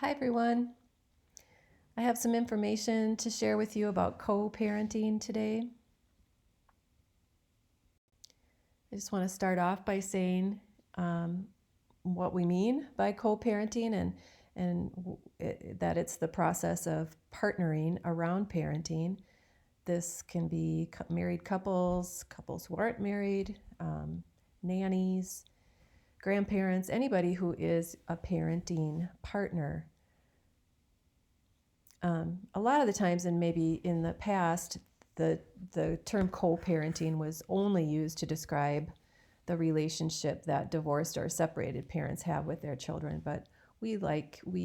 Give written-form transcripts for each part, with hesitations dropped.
Hi everyone. I have some information to share with you about co-parenting today. I just want to start off by saying what we mean by co-parenting and that it's the process of partnering around parenting. This can be married couples, couples who aren't married, nannies, grandparents, anybody who is a parenting partner. A lot of the times, and maybe in the past, the term co-parenting was only used to describe the relationship that divorced or separated parents have with their children. But we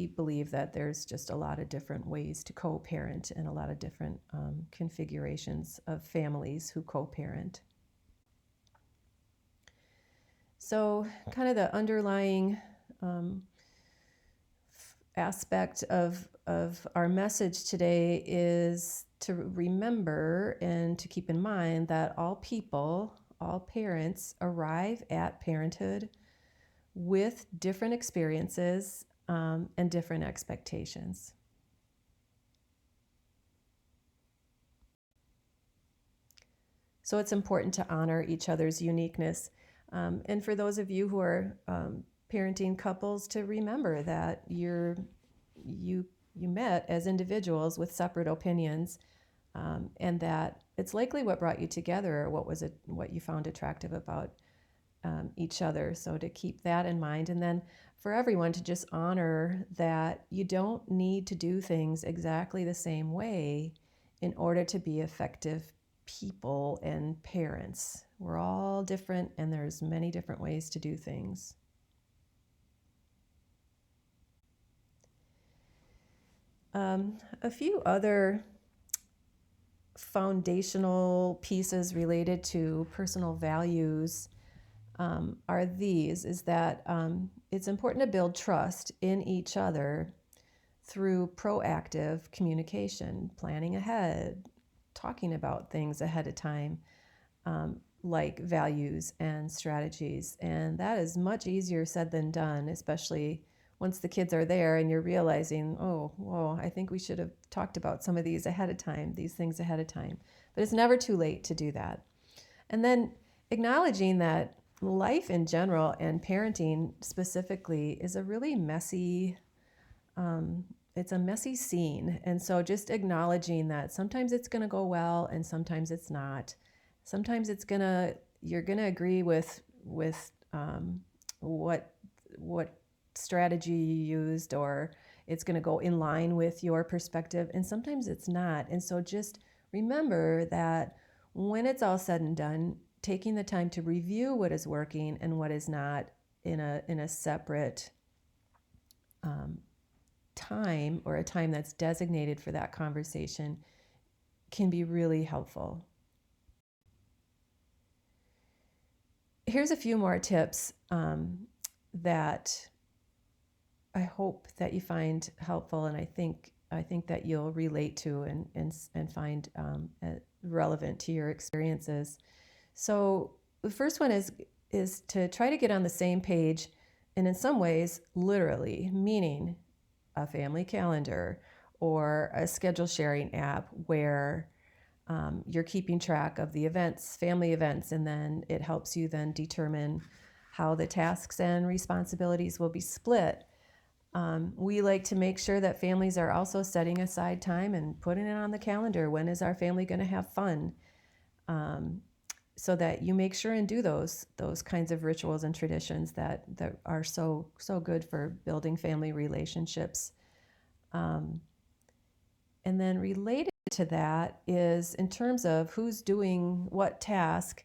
believe that there's just a lot of different ways to co-parent and a lot of different configurations of families who co-parent. So kind of the underlying aspect of our message today is to remember and to keep in mind that all people, all parents arrive at parenthood with different experiences and different expectations. So it's important to honor each other's uniqueness. And for those of you who are parenting couples, to remember that you met as individuals with separate opinions, and that it's likely what brought you together or what you found attractive about each other. So to keep that in mind, and then for everyone to just honor that you don't need to do things exactly the same way in order to be effective people and parents. We're all different, and there's many different ways to do things. A few other foundational pieces related to personal values are these, is that it's important to build trust in each other through proactive communication, planning ahead, talking about things ahead of time, like values and strategies. And that is much easier said than done, especially once the kids are there and you're realizing, oh, whoa, I think we should have talked about some of these things ahead of time. But it's never too late to do that. And then acknowledging that life in general and parenting specifically is a really messy, it's a messy scene. And so just acknowledging that sometimes it's going to go well and sometimes it's not. Sometimes you're gonna agree with what strategy you used, or it's gonna go in line with your perspective, and sometimes it's not. And so just remember that when it's all said and done, taking the time to review what is working and what is not in a separate time, or a time that's designated for that conversation, can be really helpful. Here's a few more tips that I hope that you find helpful, and I think that you'll relate to and find relevant to your experiences. So the first one is to try to get on the same page, and in some ways, literally, meaning a family calendar or a schedule sharing app where you're keeping track of the events, family events, and then it helps you then determine how the tasks and responsibilities will be split. We like to make sure that families are also setting aside time and putting it on the calendar. When is our family going to have fun? So that you make sure and do those kinds of rituals and traditions that are so good for building family relationships. And then related to that is, in terms of who's doing what task,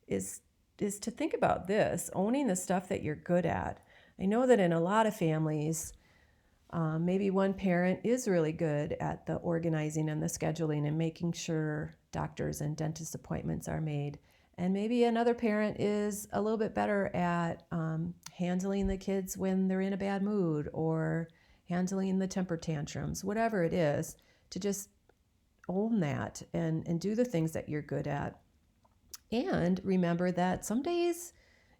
is to think about this, owning the stuff that you're good at. I know that in a lot of families, maybe one parent is really good at the organizing and the scheduling and making sure doctors and dentist appointments are made. And maybe another parent is a little bit better at handling the kids when they're in a bad mood, or handling the temper tantrums, whatever it is, to just own that and do the things that you're good at. And remember that some days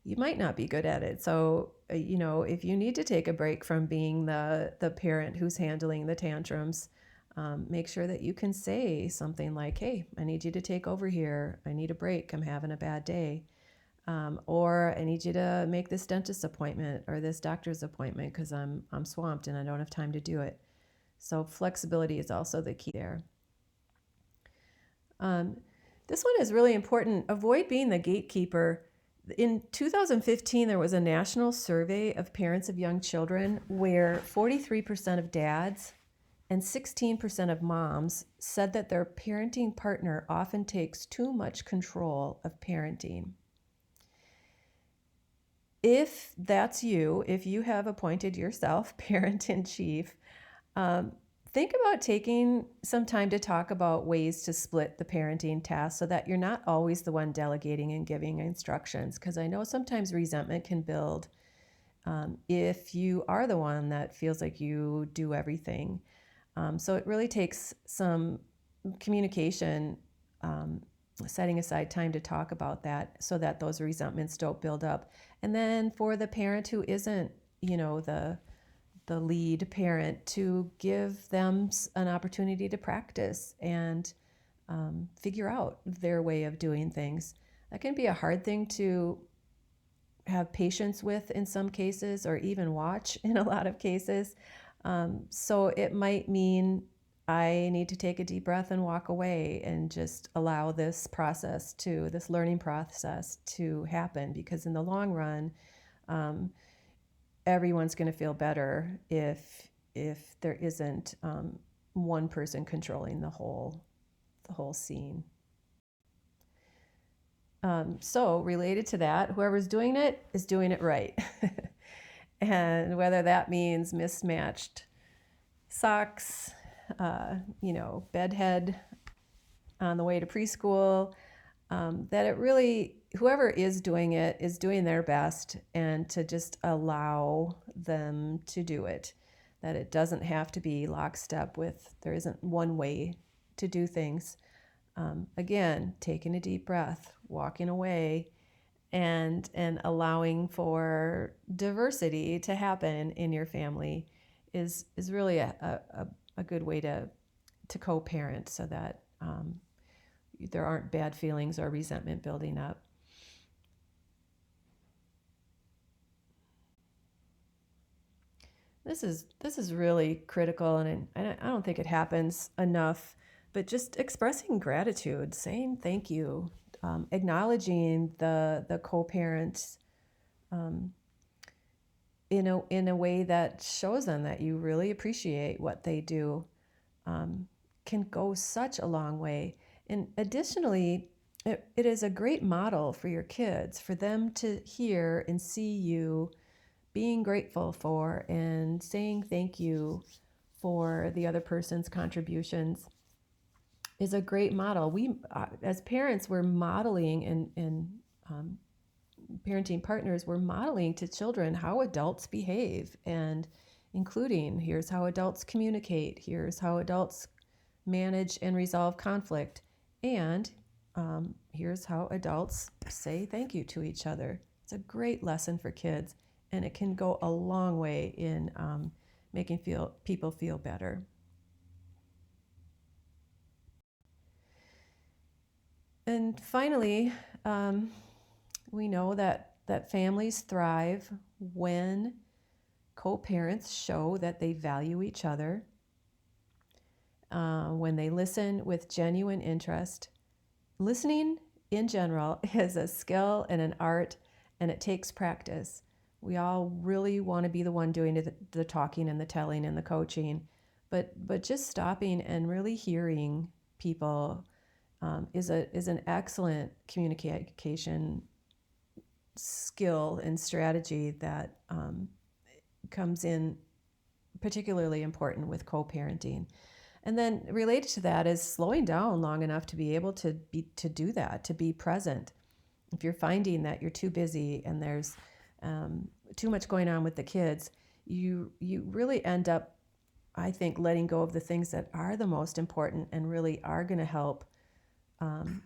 you might not be good at it. So, if you need to take a break from being the parent who's handling the tantrums, make sure that you can say something like, hey, I need you to take over here. I need a break. I'm having a bad day. Or I need you to make this dentist appointment or this doctor's appointment because I'm swamped and I don't have time to do it. So flexibility is also the key there. This one is really important. Avoid being the gatekeeper. In 2015, there was a national survey of parents of young children where 43% of dads and 16% of moms said that their parenting partner often takes too much control of parenting. If that's you, if you have appointed yourself parent in chief, think about taking some time to talk about ways to split the parenting task so that you're not always the one delegating and giving instructions. Because I know sometimes resentment can build if you are the one that feels like you do everything. So it really takes some communication, setting aside time to talk about that so that those resentments don't build up. And then for the parent who isn't, the lead parent, to give them an opportunity to practice and figure out their way of doing things. That can be a hard thing to have patience with in some cases, or even watch in a lot of cases. So it might mean I need to take a deep breath and walk away and just allow this learning process to happen, because in the long run, everyone's going to feel better if there isn't one person controlling the whole scene. So related to that, whoever's doing it is doing it right. And whether that means mismatched socks, bedhead on the way to preschool, that it really, whoever is doing it is doing their best, and to just allow them to do it. That it doesn't have to be lockstep with, there isn't one way to do things. Again, taking a deep breath, walking away, and allowing for diversity to happen in your family is really a good way to co-parent, so that there aren't bad feelings or resentment building up. This is really critical, and I don't think it happens enough, but just expressing gratitude, saying thank you, acknowledging the co-parents in a way that shows them that you really appreciate what they do, can go such a long way. And additionally, it is a great model for your kids, for them to hear and see you being grateful for and saying thank you for the other person's contributions. Is a great model. We, as parents, we're modeling, and parenting partners, we're modeling to children how adults behave, and including, here's how adults communicate, here's how adults manage and resolve conflict, and here's how adults say thank you to each other. It's a great lesson for kids, and it can go a long way in making people feel better. And finally, we know that families thrive when co-parents show that they value each other, when they listen with genuine interest. Listening in general is a skill and an art, and it takes practice. We all really want to be the one doing the talking and the telling and the coaching, but just stopping and really hearing people is an excellent communication skill and strategy that comes in particularly important with co-parenting. And then related to that is slowing down long enough to be able to do that, to be present. If you're finding that you're too busy and there's too much going on with the kids, you really end up, I think, letting go of the things that are the most important and really are going to help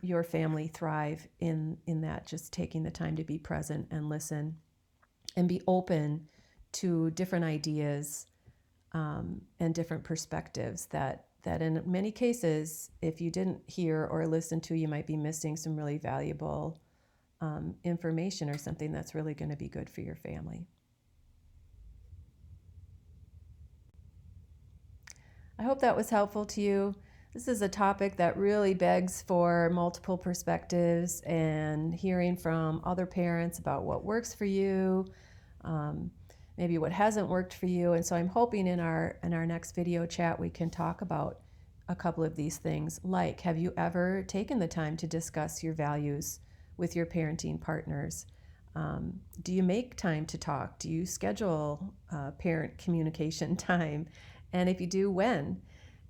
your family thrive in that, just taking the time to be present and listen and be open to different ideas and different perspectives that in many cases, if you didn't hear or listen to, you might be missing some really valuable information or something that's really going to be good for your family. I hope that was helpful to you. This is a topic that really begs for multiple perspectives and hearing from other parents about what works for you, maybe what hasn't worked for you. And so I'm hoping in our next video chat we can talk about a couple of these things, like, have you ever taken the time to discuss your values with your parenting partners? Do you make time to talk? Do you schedule parent communication time? And if you do, when?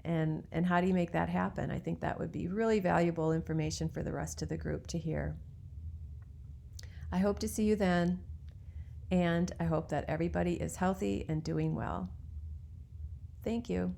And how do you make that happen? I think that would be really valuable information for the rest of the group to hear. I hope to see you then, and I hope that everybody is healthy and doing well. Thank you.